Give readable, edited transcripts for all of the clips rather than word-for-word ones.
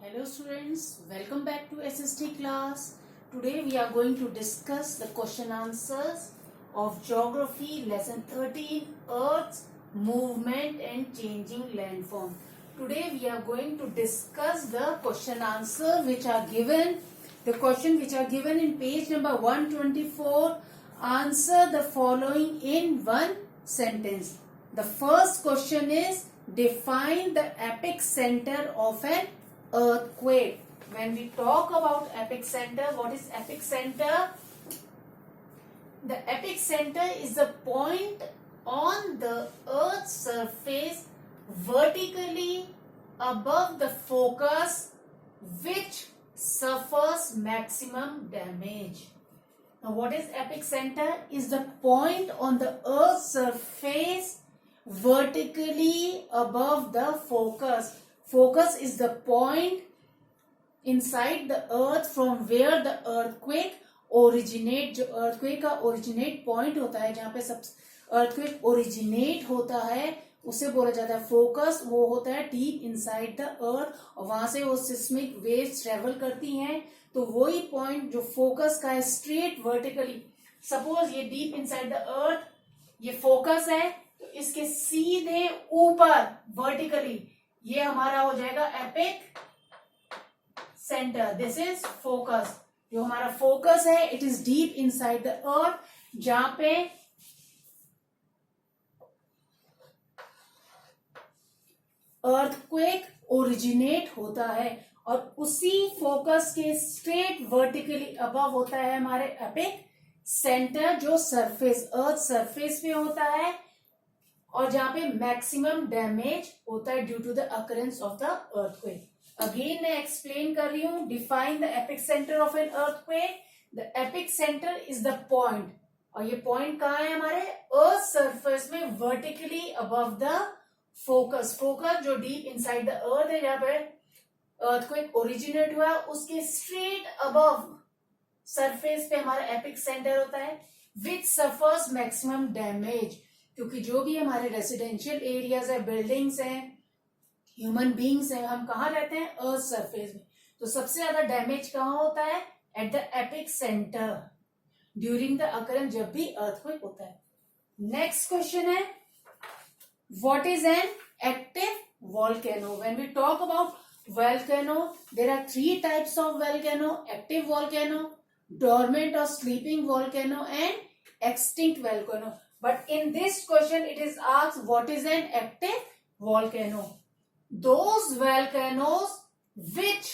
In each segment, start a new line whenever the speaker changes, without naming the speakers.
Hello students, welcome back to SST class. Today we are going to discuss the question answers of Geography lesson 13, Earth's movement and changing landform. Today we are going to discuss the question answer which are given, the question which are given in page number 124. Answer the following in one sentence. The first question is, define the epicenter of an earthquake. When we talk about epicenter, what is epicenter? The epicenter is the point on the earth's surface vertically above the focus which suffers maximum damage. Now what is epicenter? Is the point on the earth's surface vertically above the focus. Focus is the point inside the earth from where the earthquake originate. जो earthquake का originate point होता है, जहाँ पे सब earthquake originate होता है, उसे बोला जाता है focus. वो होता है deep inside the earth और वहां से वो seismic waves travel करती हैं. तो वही point जो focus का है straight vertically. Suppose ये deep inside the earth, ये focus है, तो इसके सीधे ऊपर vertically ये हमारा हो जाएगा epic centre. This is focus. जो हमारा फोकस है, it is deep inside the अर्थ, जहां पे अर्थक्वेक ओरिजिनेट होता है और उसी फोकस के स्ट्रेट वर्टिकली अबव होता है हमारे एपिक सेंटर, जो सरफेस अर्थ सरफेस पे होता है और जहां पे मैक्सिमम डैमेज होता है due to the occurrence of the earthquake. Again मैं एक्सप्लेन कर रही हूं. Define the epicentre of an earthquake. The epicentre is the point, और ये पॉइंट कहाँ है हमारे अर्थ सरफेस में vertically above the focus. Focus जो डीप इनसाइड द अर्थ है, जहां पे अर्थक्वेक ओरिजिनेट हुआ, उसके स्ट्रेट अबव सरफेस पे हमारा एपिक सेंटर होता है विच सफर्स मैक्सिमम डैमेज. क्योंकि जो भी हमारे रेसिडेंशियल एरियाज है, बिल्डिंग्स हैं, ह्यूमन बींग्स हैं, हम कहाँ रहते हैं? अर्थ सरफेस में. तो सबसे ज्यादा डैमेज कहाँ होता है? At the epicentre during the occurrence, जब भी अर्थक्वेक होता है. नेक्स्ट क्वेश्चन है, what is an active volcano? When we talk about volcano, there are three types of volcano: active volcano, dormant or sleeping volcano, and extinct volcano. But in this question it is asked, what is an active volcano? Those volcanoes which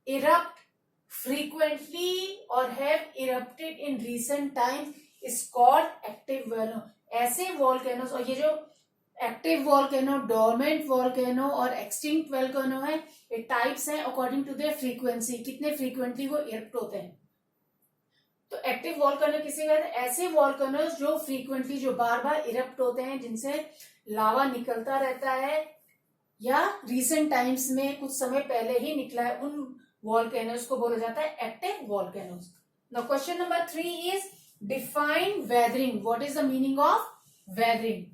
erupt frequently or have erupted in recent times is called active volcano. ऐसे volcanoes, और ये जो active volcano, dormant volcano और extinct volcano है, ये types हैं according to their frequency, कितने frequently वो इरप्ट होते हैं. तो एक्टिव वॉल्केनो किसे कहते हैं? ऐसे वॉल्केनोस जो फ्रीक्वेंटली, जो बार बार इरप्ट होते हैं, जिनसे लावा निकलता रहता है या रिसेंट टाइम्स में कुछ समय पहले ही निकला है, उन वॉल्केनोस को बोला जाता है active volcanoes. Now question number 3 is, define weathering. What is the meaning of weathering?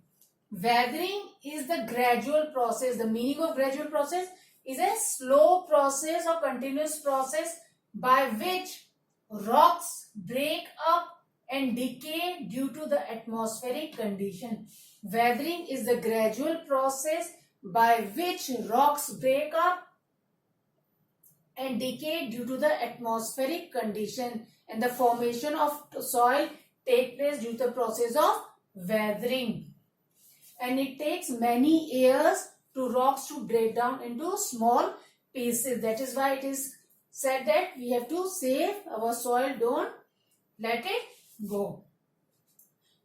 Weathering is the gradual process. The meaning of gradual process is a slow process or continuous process by which rocks break up and decay due to the atmospheric condition. Weathering is the gradual process by which rocks break up and decay due to the atmospheric condition, and the formation of soil take place due to the process of weathering. And it takes many years to rocks to break down into small pieces. That is why it is said that we have to save our soil, don't let it go.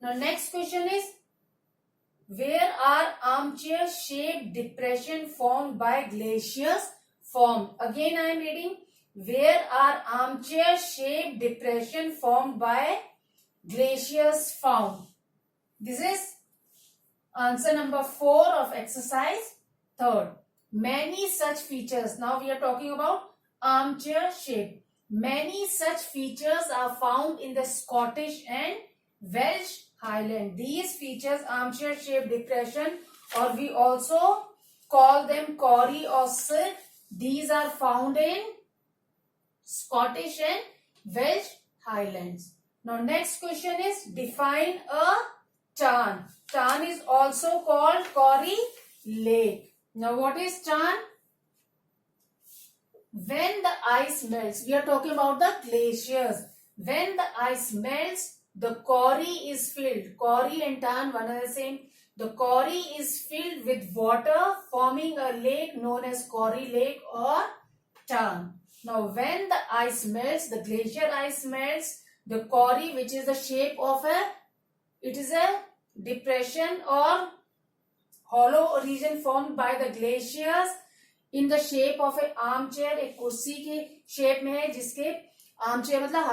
Now next question is, where are armchair shaped depression formed by glaciers formed? Again I am reading, where are armchair shaped depression formed by glaciers found? This is answer number 4 of exercise 3rd. Many such features. Now we are talking about armchair shape. Many such features are found in the Scottish and Welsh Highland. These features, armchair shaped depression, or we also call them Corrie or Silk These are found in Scottish and Welsh Highlands. Now next question is define a tarn. Tarn is also called Corrie Lake. Now what is tarn? When the ice melts, we are talking about the glaciers. When the ice melts, the Corrie is filled. Corrie and tarn, one and the same. The Corrie is filled with water, forming a lake known as Corrie Lake or tarn. Now, when the ice melts, the glacier ice melts, the Corrie, which is the shape of it is a depression or hollow region formed by the glaciers in the shape of a armchair. एक कुर्सी के shape में है, जिसके armchair मतलब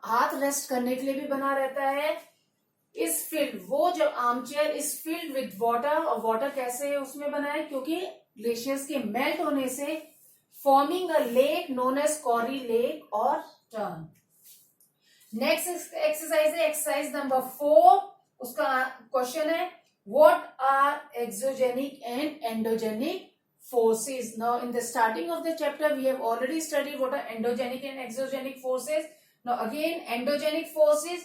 हाथ rest करने के लिए भी बना रहता है. इस फील्ड, वो जो armchair is field with water, और वाटर कैसे उसमें बना है? क्योंकि ग्लेशियर्स के मेल्ट होने से forming a lake known as corrie lake और टर्न. नेक्स्ट एक्सरसाइज है एक्सरसाइज नंबर 4. उसका क्वेश्चन है what are exogenic and endogenic forces. Now in the starting of the chapter we have already studied what are endogenic and exogenic forces. Now again, endogenic forces,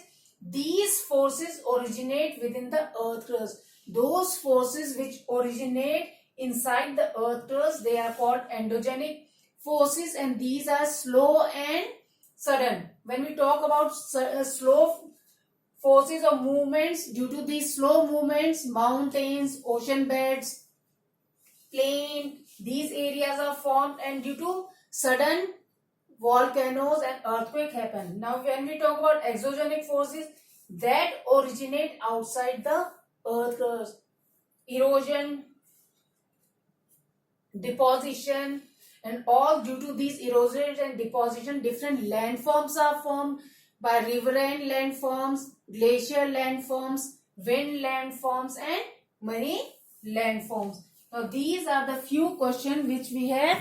these forces originate within the earth crust. Those forces which originate inside the earth crust, they are called endogenic forces, and these are slow and sudden. When we talk about slow forces or movements, due to these slow movements, mountains, ocean beds, plain, these areas are formed, and due to sudden volcanoes and earthquake happen. Now when we talk about exogenic forces, that originate outside the earth crust, erosion, deposition, and all due to these erosion and deposition, different landforms are formed by riverine landforms, glacier landforms, wind landforms, and marine landforms. Now these are the few questions which we have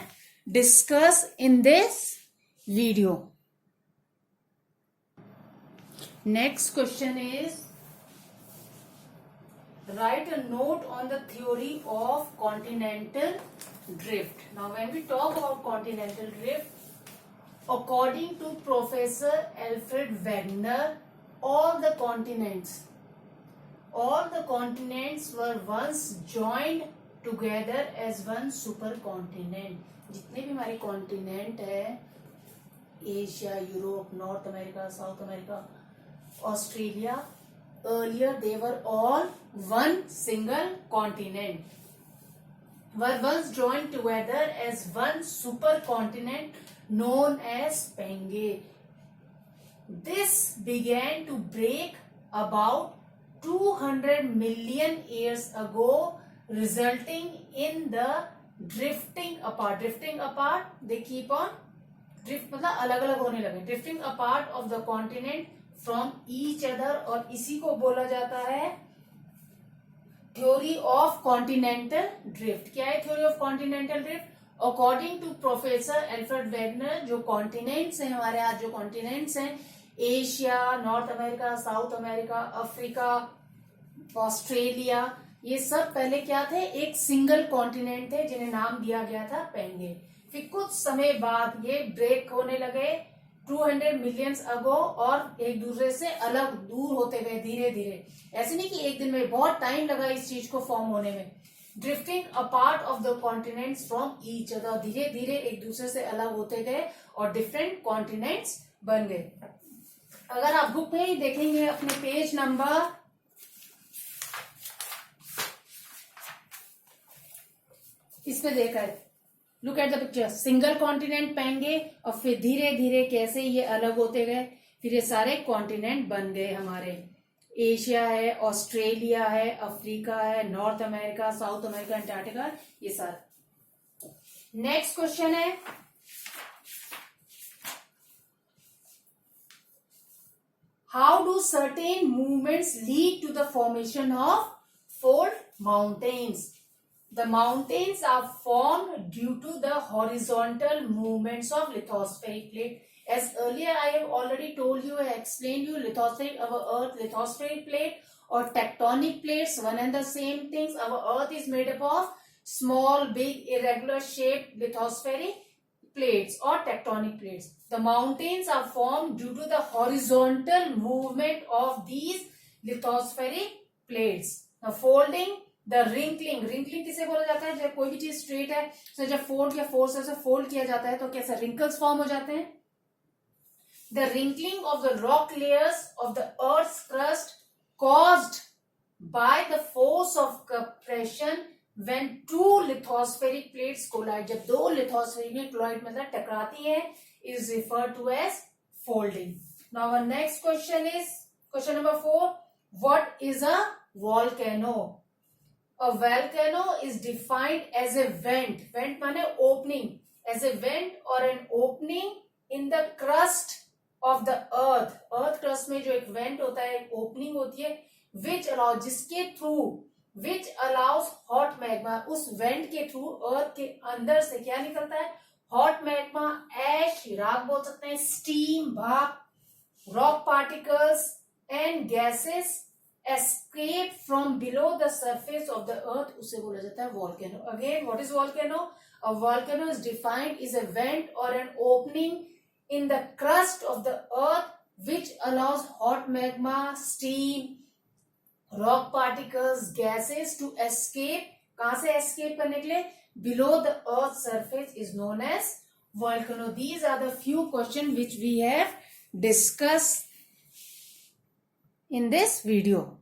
discussed in this video. Next question is write a note on the theory of continental drift. Now when we talk about continental drift, according to Professor Alfred Wegener, all the continents were once joined together as one supercontinent. जितने भी हमारे continent है, Asia, Europe, north America, south America, Australia, earlier they were all one single continent, were once joined together as one supercontinent known as Pangaea. This began to break about 200 million years ago, resulting in the drifting apart. Drifting apart, they keep on drift मतलब अलग अलग होने लगे. Drifting apart of the continent from each other, और इसी को बोला जाता है theory of continental drift. क्या है theory of continental drift? According to Professor Alfred Wegener, जो continents हैं हमारे यहाँ, जो continents हैं Asia, north America, south America, Africa, Australia, ये सब पहले क्या थे? एक सिंगल कॉन्टिनेंट थे जिन्हें नाम दिया गया था पेंगे. फिर कुछ समय बाद ये ब्रेक होने लगे 200 मिलियंस अगो, और एक दूसरे से अलग दूर होते गए धीरे धीरे. ऐसे नहीं कि एक दिन में, बहुत टाइम लगा इस चीज को फॉर्म होने में. Drifting apart of the continents from each other, धीरे धीरे एक दूसरे से अलग होते गए और डिफरेंट कॉन्टिनेंट्स बन गए. अगर आप बुक में ही देखेंगे अपने पेज नंबर 'इसमें देखा है, look at the picture, single continent पेंगे, और फिर धीरे धीरे कैसे ये अलग होते गए, फिर ये सारे कॉन्टिनेंट बन गए हमारे. एशिया है, ऑस्ट्रेलिया है, अफ्रीका है, north America, south America, Antarctica, ये सारा. नेक्स्ट क्वेश्चन है how do certain movements lead to the formation of fold mountains? The mountains are formed due to the horizontal movements of lithospheric plate. As earlier I have already told you, I explained you, lithospheric, our earth, lithospheric plate or tectonic plates, one and the same things. Our earth is made up of small, big, irregular shaped lithospheric plates or tectonic plates. The mountains are formed due to the horizontal movement of these lithospheric plates. Now folding, the wrinkling किसे बोला जाता है? जब कोई भी चीज straight है तो जब फोल्ड या फोर्स से फोल्ड किया जाता है तो कैसे रिंकल्स फॉर्म हो जाते हैं. The wrinkling of the rock layers of the earth's crust caused by the force of compression when two lithospheric plates collide. जब दो lithospheric collide मतलब टकराती है is referred to as folding. Now our next question is question number 4. What is a volcano? A volcano is defined as a vent. Vent माने opening. As a vent or an opening in the crust of the earth. Earth crust में जो एक vent होता है, एक opening होती है, which allows जिसके through which allows hot magma. उस vent के through earth के अंदर से क्या निकलता है? Hot magma, ash, राख बोल सकते हैं, steam, भाप, rock particles and gases escape from below the surface of the earth. उसे बोला जाता है volcano. Again, what is volcano? A volcano is defined as a vent or an opening in the crust of the earth which allows hot magma, steam, rock particles, gases to escape. कहाँ से escape करने के लिए? Below the earth's surface is known as volcano. These are the few questions which we have discussed in this video.